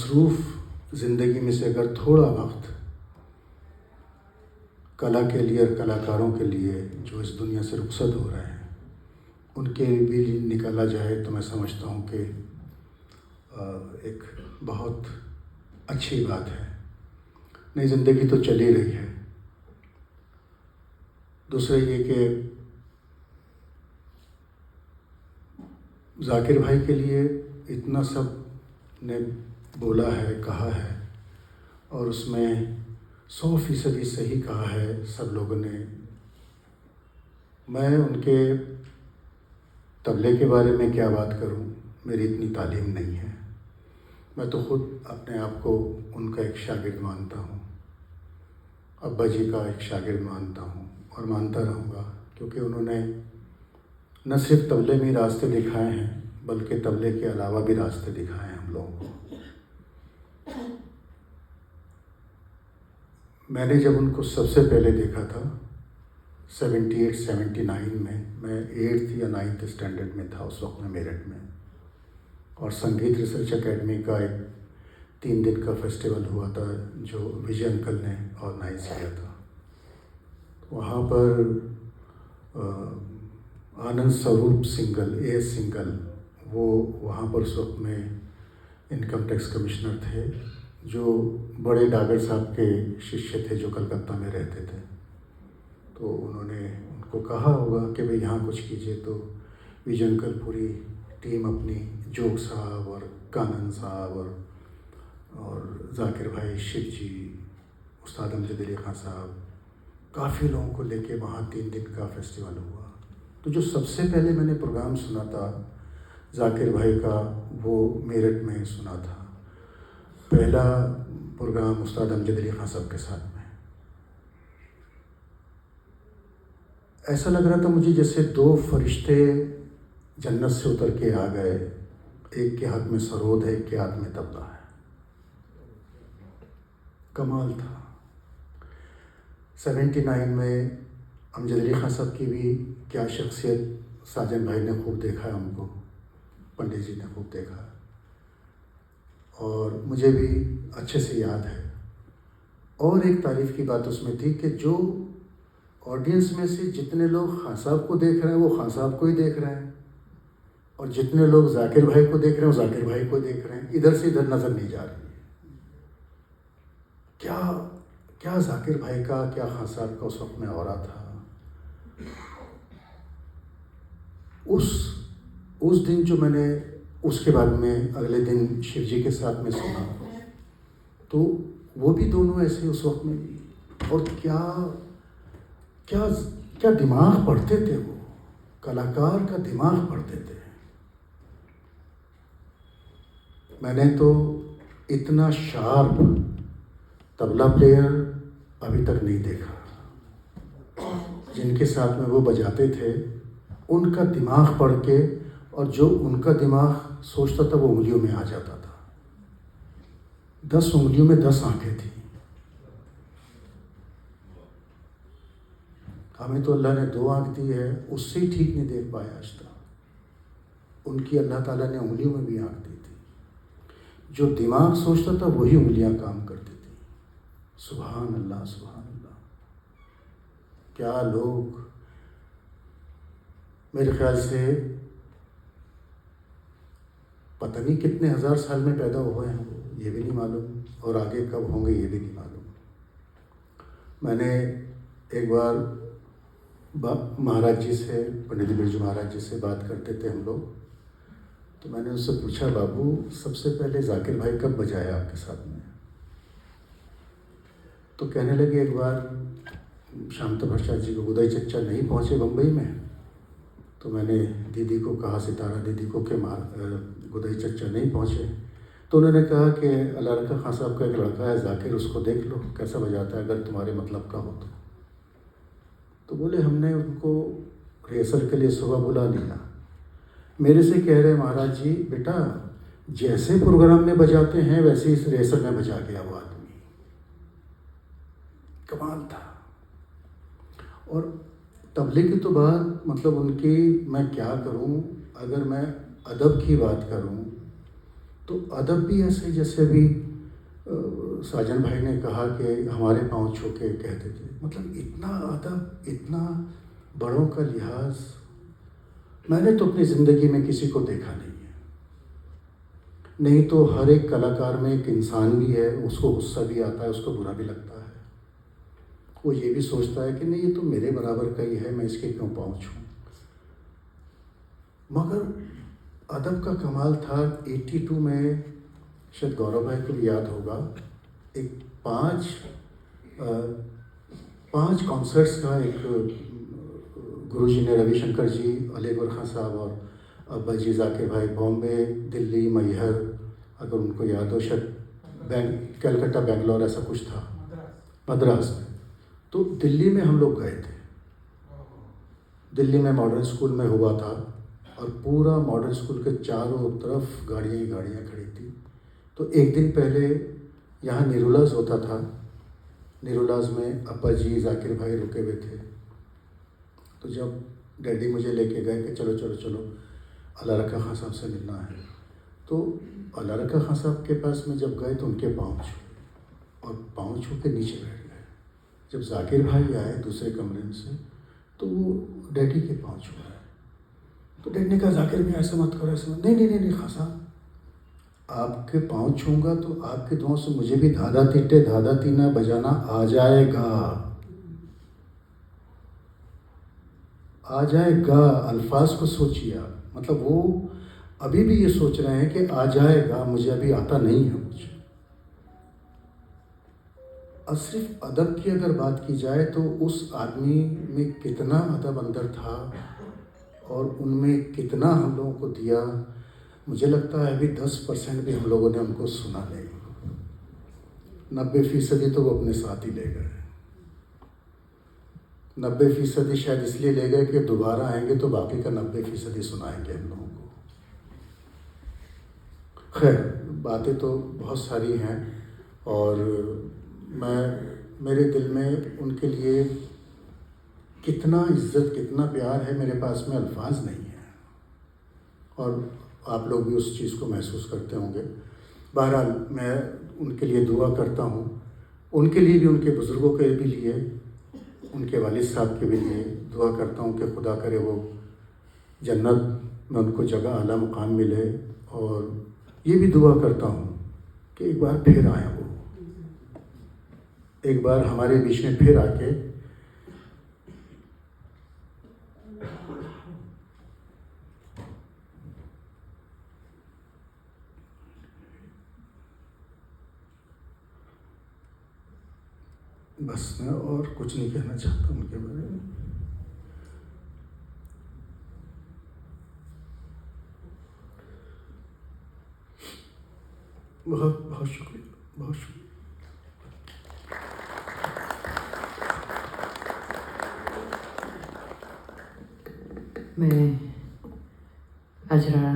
मसरूफ़ ज़िंदगी में से अगर थोड़ा वक्त कला के लिए और कलाकारों के लिए जो इस दुनिया से रुखसत हो रहे हैं उनके भी निकाला जाए तो मैं समझता हूँ कि एक बहुत अच्छी बात है। नई ज़िंदगी तो चली रही है। दूसरा ये कि जाकिर भाई के लिए इतना सब ने बोला है, कहा है, और उसमें 100% सही कहा है सब लोगों ने। मैं उनके तबले के बारे में क्या बात करूं, मेरी इतनी तालीम नहीं है। मैं तो ख़ुद अपने आप को उनका एक शागिर्द मानता हूं, अब्बा जी का एक शागिर्द मानता हूं और मानता रहूँगा, क्योंकि उन्होंने न सिर्फ तबले में रास्ते दिखाए हैं बल्कि तबले के अलावा भी रास्ते दिखाए हैं हम लोगों को। मैंने जब उनको सबसे पहले देखा था 78-79 में, मैं 8th या 9th स्टैंडर्ड में था उस वक्त में मेरठ में, और संगीत रिसर्च एकेडमी का एक 3 दिन का फेस्टिवल हुआ था जो विजय अंकल ने ऑर्गेनाइज किया था। वहाँ पर आनंद स्वरूप सिंगल, एएस सिंगल, वो वहाँ पर उस वक्त में इनकम टैक्स कमिश्नर थे, जो बड़े डागर साहब के शिष्य थे जो कलकत्ता में रहते थे। तो उन्होंने उनको कहा होगा कि भाई यहाँ कुछ कीजिए, तो विजय अंकल पूरी टीम अपनी, जोग साहब और कानन साहब और जाकिर भाई, शिव जी, उस्ताद अमजद अली खान साहब, काफ़ी लोगों को लेके वहाँ 3 दिन का फेस्टिवल हुआ। तो जो सबसे पहले मैंने प्रोग्राम सुना था जाकिर भाई का, वो मेरठ में सुना था। पहला प्रोग्राम उस्ताद अमजद अली खान साहब के साथ में। ऐसा लग रहा था मुझे जैसे 2 फरिश्ते जन्नत से उतर के आ गए। एक के हाथ में सरोद है, एक के हाथ में तबला है। कमाल था। 79 में अमजद अली खान साहब की भी क्या शख्सियत, साजन भाई ने खूब देखा हमको, पंडित जी ने खूब देखा, और मुझे भी अच्छे से याद है। और एक तारीफ़ की बात उसमें थी कि जो ऑडियंस में से जितने लोग खान साहब को देख रहे हैं वो खान साहब को ही देख रहे हैं, और जितने लोग जाकिर भाई को देख रहे हैं वो जाकिर भाई को देख रहे हैं, इधर से इधर नज़र नहीं जा रही है। क्या जाकिर भाई का, क्या खान साहब का उस वक्त में औरा था। उस दिन जो मैंने, उसके बाद में अगले दिन शिव जी के साथ में सुना, तो वो भी दोनों ऐसे उस वक्त में भी, और क्या क्या क्या दिमाग पढ़ते थे वो, कलाकार का दिमाग पढ़ते थे। मैंने तो इतना शार्प तबला प्लेयर अभी तक नहीं देखा। जिनके साथ में वो बजाते थे उनका दिमाग पढ़ के, और जो उनका दिमाग सोचता था वो उंगलियों में आ जाता था। 10 उंगलियों में 10 आंखें थी। हमें तो अल्लाह ने 2 आंख दी है, उससे ही ठीक नहीं देख पाया आज तक। उनकी अल्लाह ताला ने उंगलियों में भी आंख दी थी। जो दिमाग सोचता था वही उंगलियां काम करती थी। सुभान अल्लाह, सुभान अल्लाह। क्या लोग, मेरे ख्याल से पता नहीं कितने हज़ार साल में पैदा हुए हैं वो, ये भी नहीं मालूम, और आगे कब होंगे ये भी नहीं मालूम। मैंने एक बार महाराज जी से, पंडित बिरजू महाराज जी से बात करते थे हम लोग, तो मैंने उनसे पूछा, बाबू सबसे पहले जाकिर भाई कब बजाया आपके साथ में? तो कहने लगे, एक बार शांता प्रसाद जी को गुदाई चच्चा नहीं पहुँचे बम्बई में, तो मैंने दीदी को कहा, सितारा दीदी को, कि गुदाई चच्चा नहीं पहुँचे। तो उन्होंने कहा कि अल्लाह रखा खान साहब का एक लड़का है जाकिर, उसको देख लो कैसा बजाता है, अगर तुम्हारे मतलब का हो तो बोले हमने उनको रिहर्सल के लिए सुबह बुला लिया। मेरे से कह रहे, महाराज जी बेटा जैसे प्रोग्राम में बजाते हैं वैसे इस रिहर्सल में बजा गया वो आदमी। कमाल था। और तबले की तो बात, मतलब उनकी मैं क्या करूं, अगर मैं अदब की बात करूं तो अदब भी ऐसे जैसे अभी साजन भाई ने कहा कि हमारे पाँव छू के कहते थे, मतलब इतना अदब, इतना बड़ों का लिहाज मैंने तो अपनी ज़िंदगी में किसी को देखा नहीं है। नहीं तो हर एक कलाकार में एक इंसान भी है, उसको गुस्सा भी आता है, उसको बुरा भी लगता है। वो ये भी सोचता है कि नहीं ये तो मेरे बराबर का ही है, मैं इसके क्यों पाँव छूं। मगर अदब का कमाल था 82 में, शायद गौरव भाई को भी याद होगा, एक 5 कॉन्सर्ट्स का एक गुरुजी ने, रविशंकर जी, अली अकबर खान साहब और अब्बा जी जाकिर भाई, बॉम्बे, दिल्ली, मैहर, अगर उनको याद हो, शायद कलकत्ता, बेंगलोर, ऐसा कुछ था, मद्रास में। तो दिल्ली में हम लोग गए थे। दिल्ली में मॉडर्न स्कूल में हुआ था और पूरा मॉडर्न स्कूल के चारों तरफ गाड़ियाँ ही गाड़ियाँ खड़ी थी। तो एक दिन पहले यहाँ निरुलाज होता था, निरुलाज में अब्बा जी, जाकिर भाई रुके हुए थे। तो जब डैडी मुझे लेके गए कि चलो चलो चलो अल्लाह रखा खान साहब से मिलना है, तो अल्लाह रखा खान साहब के पास में जब गए तो उनके पाँव छू और पाँव छू के नीचे बैठ गए। जब जाकिर भाई आए दूसरे कमरे में से तो वो डैडी के पाँव छू रहे। तो डैडी ने कहा जाकिर भाई ऐसा मत करो, ऐसा मत। नहीं नहीं नहीं नहीं खान साहब, आपके पाँव छूँगा तो आपके दुआओं से मुझे भी धाधा तीटे धाधा तीना बजाना आ जाएगा, आ जाएगा। अल्फाज को सोचिए आप, मतलब वो अभी भी ये सोच रहे हैं कि आ जाएगा, मुझे अभी आता नहीं है मुझे। और सिर्फ अदब की अगर बात की जाए तो उस आदमी में कितना अदब अंदर था और उनमें कितना हम लोगों को दिया, मुझे लगता है अभी 10% भी हम लोगों ने उनको सुना नहीं। 90% तो वो अपने साथ ही ले गए। 90% शायद इसलिए ले गए कि दोबारा आएंगे तो बाकी का 90% सुनाएंगे हम लोगों को। खैर, बातें तो बहुत सारी हैं और मेरे दिल में उनके लिए कितना इज़्ज़त, कितना प्यार है, मेरे पास में अल्फाज नहीं है और आप लोग भी उस चीज़ को महसूस करते होंगे। बहरहाल मैं उनके लिए दुआ करता हूँ, उनके लिए भी, उनके बुज़ुर्गों के भी लिए, उनके वालिद साहब के भी लिए दुआ करता हूँ कि खुदा करे वो जन्नत में उनको जगह, आला मुकाम मिले। और ये भी दुआ करता हूँ कि एक बार फिर आए, वो एक बार हमारे बीच में फिर आके बस मैं और कुछ नहीं कहना चाहता उनके बारे में। बहुत बहुत शुक्रिया, बहुत शुक्रिया। मैं अजरा